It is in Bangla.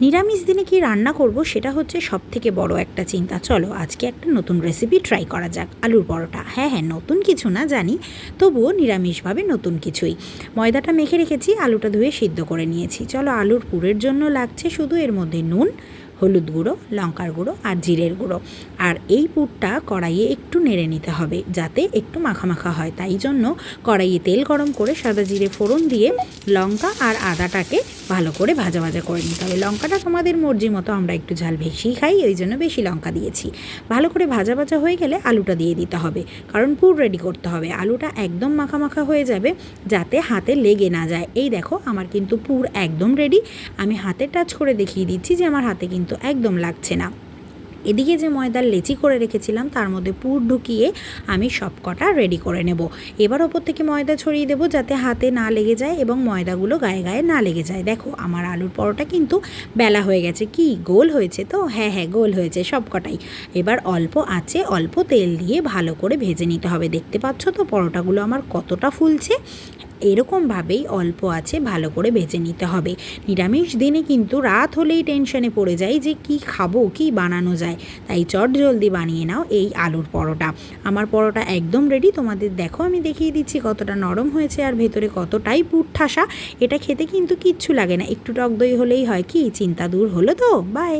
নিরামিষ দিনে কি রান্না করব সেটা হচ্ছে সবথেকে বড় একটা চিন্তা। চলো আজকে একটা নতুন রেসিপি ট্রাই করা যাক, আলুর পরোটা। হ্যাঁ, নতুন কিছু না জানি, তবুও নিরামিষভাবে নতুন কিছুই। ময়দাটা মেখে রেখেছি, আলুটা ধুয়ে সিদ্ধ করে নিয়েছি। চলো, আলুর পুরের জন্য লাগছে শুধু এর মধ্যে নুন, হলুদ গুঁড়ো, লঙ্কার গুঁড়ো আর জিরের গুঁড়ো। আর এই পুরটা কড়াইয়ে একটু নেড়ে নিতে হবে যাতে একটু মাখা মাখা হয়। তাই জন্য কড়াইয়ে তেল গরম করে সাদা জিরে ফোড়ন দিয়ে লঙ্কা আর আদাটাকে ভালো করে ভাজা ভাজা করে নিতে হবে। লঙ্কাটা তোমাদের মর্জি মতো, আমরা একটু ঝাল বেশি খাই, ওই জন্য বেশি লঙ্কা দিয়েছি। ভালো করে ভাজা ভাজা হয়ে গেলে আলুটা দিয়ে দিতে হবে, কারণ পুর রেডি করতে হবে। আলুটা একদম মাখা মাখা হয়ে যাবে যাতে হাতে লেগে না যায়। এই দেখো, আমার কিন্তু পুর একদম রেডি। আমি হাতে টাচ করে দেখিয়ে দিচ্ছি যে আমার হাতে কিন্তু একদম লাগছে না। এদিকে যে ময়দার লেচি করে রেখেছিলাম তার মধ্যে পুর ঢুকিয়ে আমি সব কটা রেডি করে নেব। এবার ওপর থেকে ময়দা ছড়িয়ে দেবো যাতে হাতে না লেগে যায় এবং ময়দাগুলো গায়ে গায়ে না লেগে যায়। দেখো, আমার আলুর পরোটা কিন্তু বেলা হয়ে গেছে। কি গোল হয়েছে তো? হ্যাঁ, গোল হয়েছে সব কটাই। এবার অল্প আঁচে অল্প তেল দিয়ে ভালো করে ভেজে নিতে হবে। দেখতে পাচ্ছ তো পরোটাগুলো আমার কতটা ফুলছে? এরকমভাবেই অল্প আছে ভালো করে ভেজে নিতে হবে। নিরামিষ দিনে কিন্তু রাত হলেই টেনশনে পড়ে যাই যে কি খাবো, কি বানানো যায়। তাই চট জলদি বানিয়ে নাও এই আলুর পরোটা। আমার পরোটা একদম রেডি। তোমাদের দেখো, আমি দেখিয়ে দিচ্ছি কতটা নরম হয়েছে আর ভেতরে কতটাই পুর ঠাসা। এটা খেতে কিন্তু কিচ্ছু লাগে না, একটু টক দই হলেই হয়। কি চিন্তা দূর হলো তো? বাই।